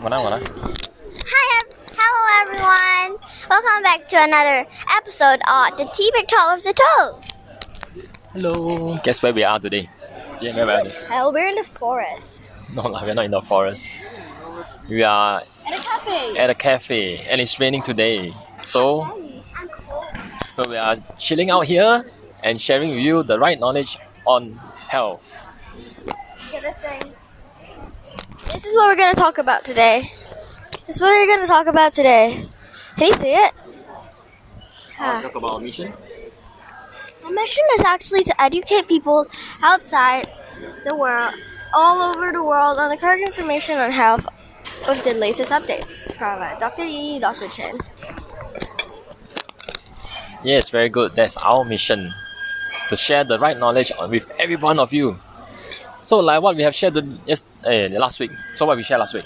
Hello everyone. Welcome back to another episode of the Tea Break Talk with the Tohs. Hello. Guess where we are today? Where we are today? Hell, we're in the forest. No, we're not in the forest. We are At a cafe. at a cafe, and it's raining today. So we are chilling out here and sharing with you the right knowledge on health. Get this thing. This is what we're going to talk about today. Can you see it? Talk about our mission. Our mission is actually to educate people outside the world, all over the world, on the correct information on health with the latest updates from Dr. Yi, Dr. Chen. Yes, very good. That's our mission, to share the right knowledge with every one of you. So like what we have shared last week. So what we shared last week?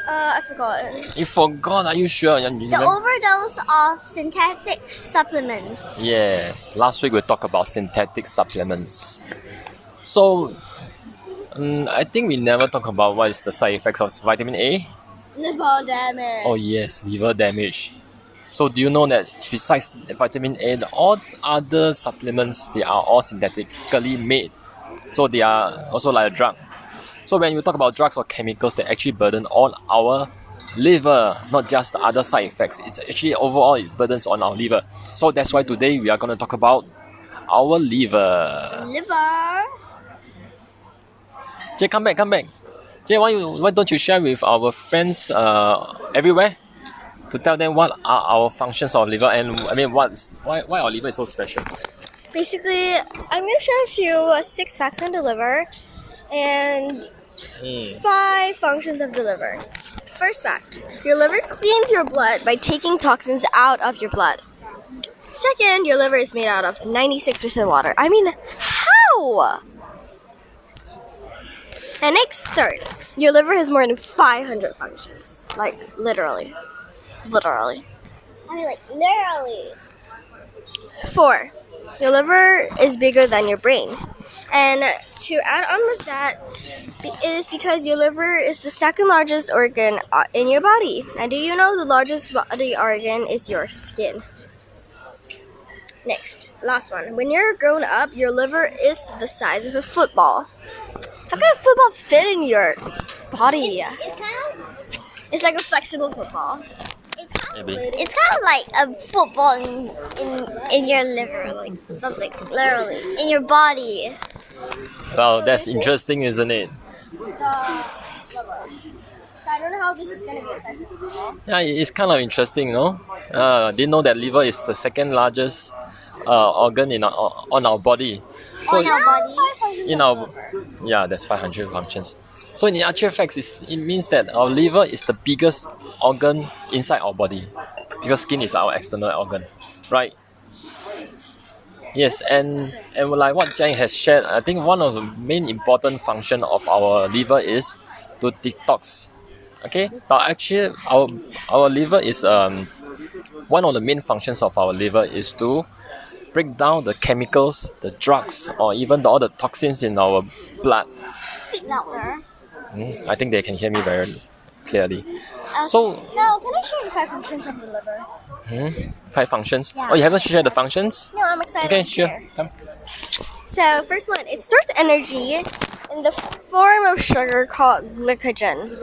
I forgot. You forgot? Are you sure? The overdose of synthetic supplements. Yes, last week we talked about synthetic supplements. So, I think we never talked about what is the side effects of vitamin A. Liver damage. Oh yes, liver damage. So do you know that besides vitamin A, all other supplements, they are all synthetically made. So they are also like a drug. So when you talk about drugs or chemicals, they actually burden on our liver, not just the other side effects. It's actually overall it burdens on our liver. So that's why today we are going to talk about our liver. Jay, come back. Jay, why don't you share with our friends everywhere to tell them what are our functions of liver, and why our liver is so special. Basically, I'm going to share with you 6 facts on the liver and 5 functions of the liver. First fact, your liver cleans your blood by taking toxins out of your blood. Second, your liver is made out of 96% water. I mean, how? And next, third, your liver has more than 500 functions. Like, literally. I mean, like, literally. 4, your liver is bigger than your brain. And to add on with that, it is because your liver is the second largest organ in your body. And do you know the largest body organ is your skin? Next, last one. When you're grown up, your liver is the size of a football. How can a football fit in your body? It's like a flexible football. It's kind of like a football in your liver, like something, literally, in your body. Wow, that's interesting, isn't it? So I don't know how this is going to be a size of football. Yeah, it's kind of interesting, no? Didn't know that liver is the second largest organ on our body. So On our body? Yeah, that's 500 functions. So in the actual facts, it means that our liver is the biggest organ inside our body, because skin is our external organ, right? Yes, and like what Jiang has shared, I think one of the main important function of our liver is to detox. Okay, but actually our liver is one of the main functions of our liver is to break down the chemicals, the drugs, or even all the toxins in our blood. Speak louder. I think they can hear me very clearly. Now, can I show you 5 functions of the liver? 5 functions? Yeah. Oh, you haven't shared the functions? No, I'm excited. Okay, to sure. share. Come. So, first one, it stores energy in the form of sugar called glycogen.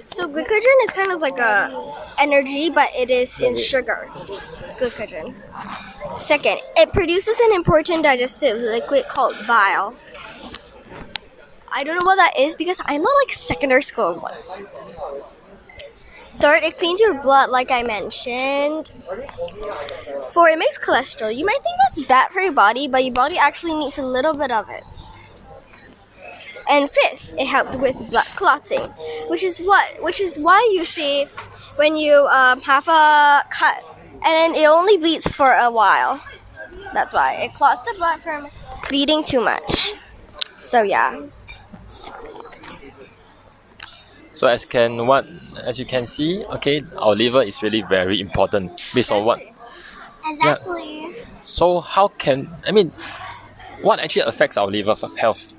So, glycogen is kind of like a energy, but it is in sugar. Glycogen. Second, it produces an important digestive liquid called bile. I don't know what that is because I'm not like secondary school one. Third, it cleans your blood like I mentioned. 4, it makes cholesterol. You might think that's bad for your body, but your body actually needs a little bit of it. And 5th, it helps with blood clotting, which is why you see when you have a cut and then it only bleeds for a while. That's why it clots the blood from bleeding too much. So yeah. So as you can see, okay, our liver is really very important based on what. Exactly. Yeah. So what actually affects our liver health?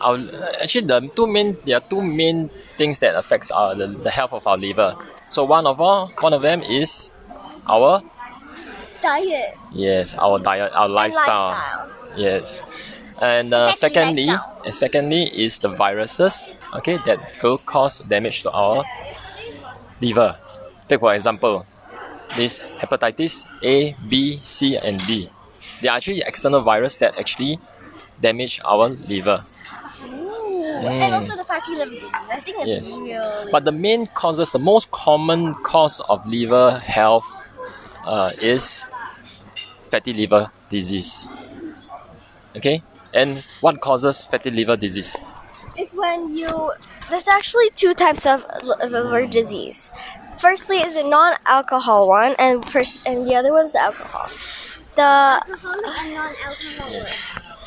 our actually there are two main things that affects the health of our liver. So one of them is our Diet. yes, our diet, our lifestyle. Lifestyle. Yes. And Exactly, secondly is the viruses, okay, that could cause damage to our liver. Take for example, this hepatitis A, B, C, and D. They are actually external virus that actually damage our liver. And also the fatty liver disease. I think it's Yes. really. But the main causes, the most common cause of liver health is fatty liver disease. Okay? And what causes fatty liver disease? It's when there's actually two types of liver disease. Firstly is the non-alcohol one, and the other one's the alcohol. The Alcoholic and non-alcoholic.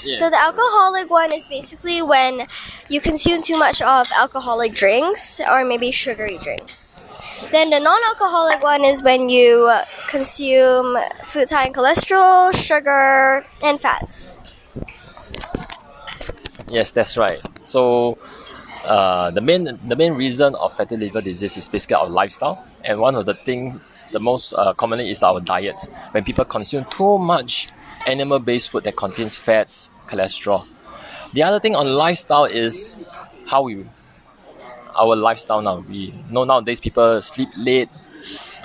Yes. So the alcoholic one is basically when you consume too much of alcoholic drinks or maybe sugary drinks. Then the non-alcoholic one is when you consume foods high in cholesterol, sugar, and fats. Yes, that's right. So the main reason of fatty liver disease is basically our lifestyle, and one of the things the most commonly is our diet. When people consume too much animal-based food that contains fats, cholesterol. The other thing on lifestyle is our lifestyle now. We know nowadays people sleep late.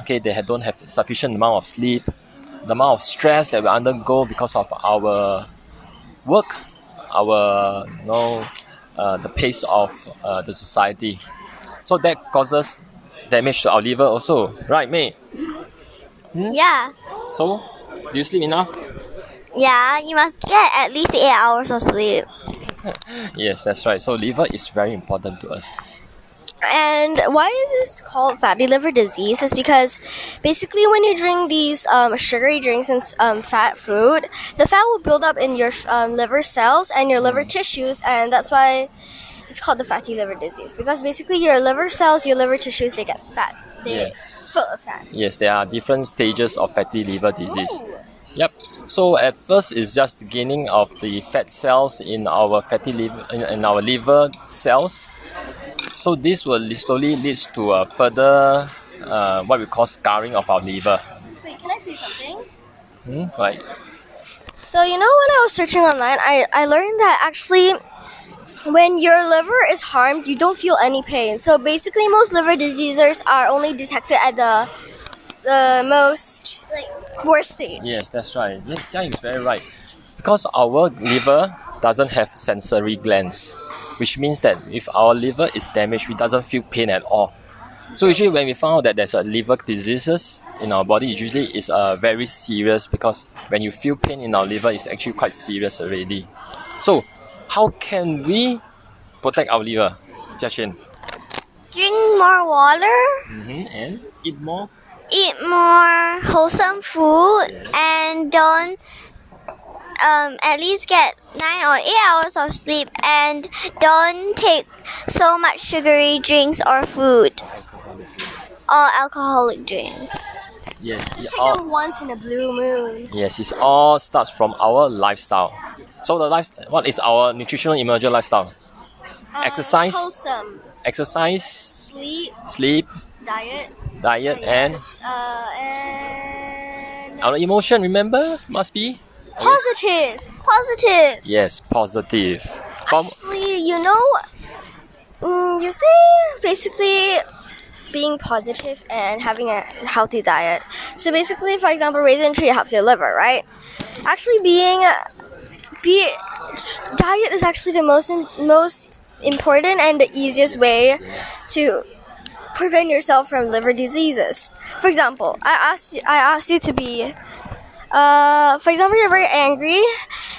Okay, they don't have sufficient amount of sleep. The amount of stress that we undergo because of our work, our the pace of the society. So that causes damage to our liver also, right, May? Yeah. So, do you sleep enough? Yeah, you must get at least 8 hours of sleep. Yes, that's right. So liver is very important to us. And why is this called fatty liver disease is because basically when you drink these sugary drinks and fat food, the fat will build up in your liver cells and your liver tissues, and that's why it's called the fatty liver disease, because basically your liver cells, your liver tissues, they get fat. They're Yes. full of fat. Yes, there are different stages of fatty liver disease. Yep. So at first it's just the gaining of the fat cells in our fatty liver in our liver cells. So this will slowly leads to a further what we call scarring of our liver. Wait, can I say something? Right. So when I was searching online, I learned that actually when your liver is harmed, you don't feel any pain. So basically most liver diseases are only detected at the most worst stage. Yes, that's right. Yes, Jia is very right. Because our liver doesn't have sensory glands, which means that if our liver is damaged, we doesn't feel pain at all. So usually when we found out that there's a liver diseases in our body, usually it's very serious, because when you feel pain in our liver, it's actually quite serious already. So how can we protect our liver, Jiaxuan? Drink more water, And eat more. eat more wholesome food, and don't at least get 9 or 8 hours of sleep, and don't take so much sugary drinks or food or alcoholic drinks. Yes, Just take them once in a blue moon. yes, it all starts from our lifestyle. So what is our nutritional emergent lifestyle? Exercise. Wholesome. Exercise, Sleep. sleep, Diet. and And our emotion, remember, must be positive. yes, positive. From Actually, you say basically being positive and having a healthy diet. So basically, for example, raisin tree helps your liver, right? Actually, diet is actually the most important and the easiest way to prevent yourself from liver diseases. For example, I asked you to be for example, you're very angry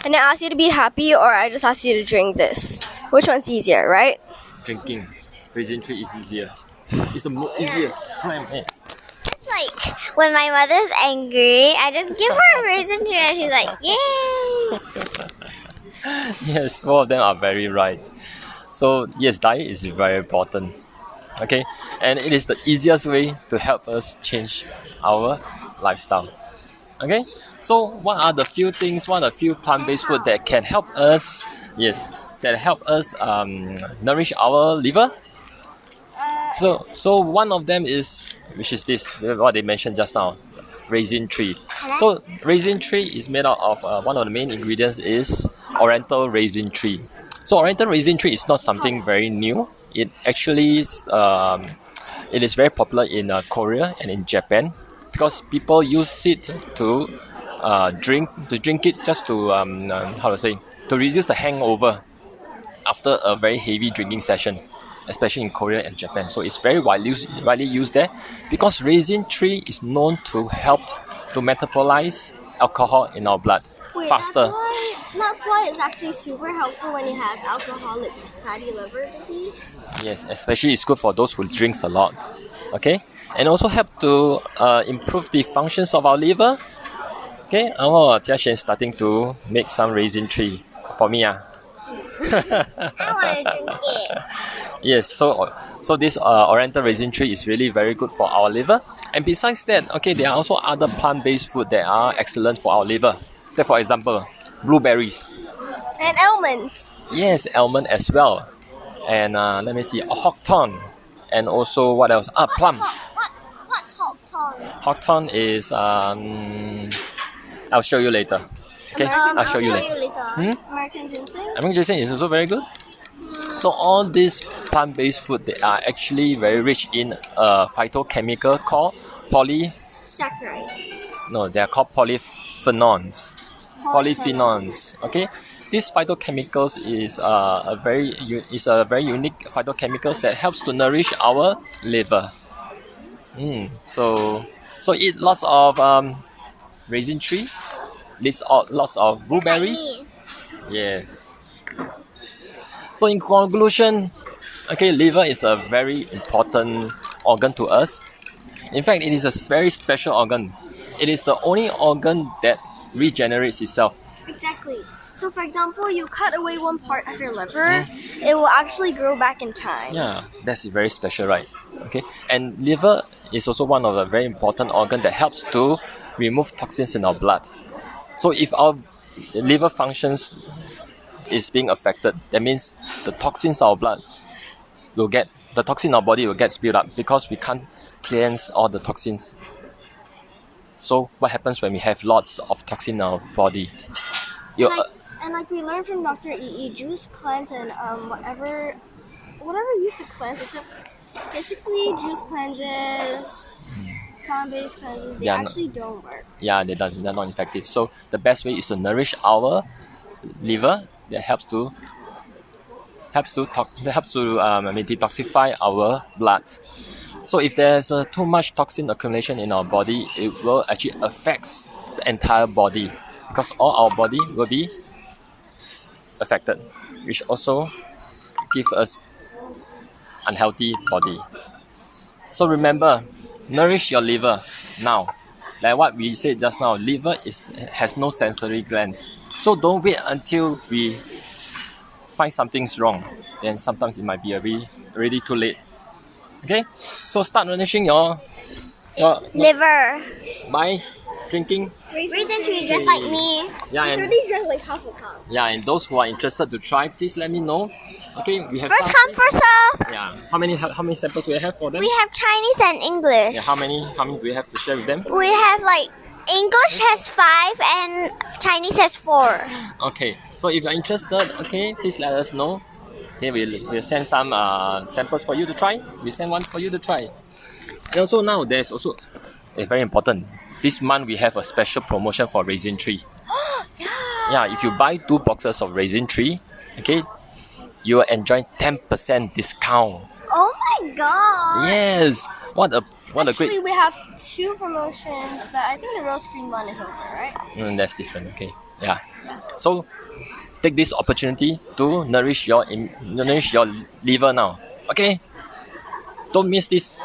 and I asked you to be happy, or I just asked you to drink this. Which one's easier, right? drinking, raisin tree is easiest. It's the easiest. Right. It's like when my mother's angry, I just give her a raisin tree and she's like, yay! Yes, both of them are very right. So yes, diet is very important. Okay, and it is the easiest way to help us change our lifestyle. Okay, so what are the few plant-based food that can help us? Yes, that help us nourish our liver? So one of them is, which is this, what they mentioned just now, raisin tree. So raisin tree is made out of one of the main ingredients is Oriental raisin tree. So Oriental raisin tree is not something very new. It actually it is very popular in Korea and in Japan because people use it to drink it just to to reduce the hangover after a very heavy drinking session, especially in Korea and Japan. So it's very widely used there because raisin tree is known to help to metabolize alcohol in our blood faster. That's why it's actually super helpful when you have alcoholic fatty liver disease. Yes, especially it's good for those who drinks a lot. Okay, and also help to improve the functions of our liver. Okay, Jia Xuan starting to make some raisin tree for me. I want to drink it. Yes, so this Oriental raisin tree is really very good for our liver. And besides that, okay, there are also other plant-based food that are excellent for our liver. Take for example, blueberries. And almonds. Yes, almond as well. And let me see, hockton. And also what else? Plum. What's hockton? Hockton is I'll show you later. Okay, I'll show you later. American ginseng. American ginseng is also very good. So all these plant-based food, they are actually very rich in a phytochemical called Saccharides. No, they are called polyphenols. Polyphenols. Okay, these phytochemicals is a very unique phytochemicals that helps to nourish our liver. So eat lots of raisin tree, lots of blueberries. Yes. So in conclusion, okay, liver is a very important organ to us. In fact, it is a very special organ. It is the only organ that regenerates itself. Exactly. So for example, you cut away one part of your liver, it will actually grow back in time. Yeah, that's very special, right? Okay, and liver is also one of the very important organ that helps to remove toxins in our blood. So if our liver functions is being affected, that means the toxins in our blood the toxin in our body will get spilled up because we can't cleanse all the toxins. So what happens when we have lots of toxin in our body? And like we learned from Dr. juice cleanse and whatever used to cleanse, except basically juice cleanses, plant-based cleanses, they actually don't work. Yeah, they're not effective. So the best way is to nourish our liver. That helps to detoxify our blood. So if there's too much toxin accumulation in our body, it will actually affect the entire body because all our body will be affected, which also give us unhealthy body. So remember, nourish your liver now. Like what we said just now, liver has no sensory glands. So don't wait until we find something's wrong. Then sometimes it might be already too late. Okay? So start nourishing your Liver. by drinking. Raisin tree just like me. Yeah, It's and already drank like half a cup. yeah, and those who are interested to try, please let me know. Okay, we have First come, first serve. Yeah. How many samples do we have for them? We have Chinese and English. Yeah, how many do we have to share with them? We have like English has 5 and Chinese has 4. Okay, so if you're interested, okay, please let us know. Okay, we'll send some samples for you to try. We send one for you to try. And also now there's also very important. This month we have a special promotion for raisin tree. Yeah, if you buy 2 boxes of raisin tree, okay, you will enjoy 10% discount. Oh my god. Yes, what a great. Actually, we have 2 promotions, but I think the rose green one is over, right? That's different. Okay, yeah. So take this opportunity to nourish your liver now. Okay, don't miss this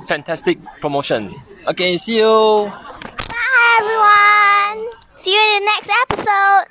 fantastic promotion. Okay, see you. Bye everyone. See you in the next episode.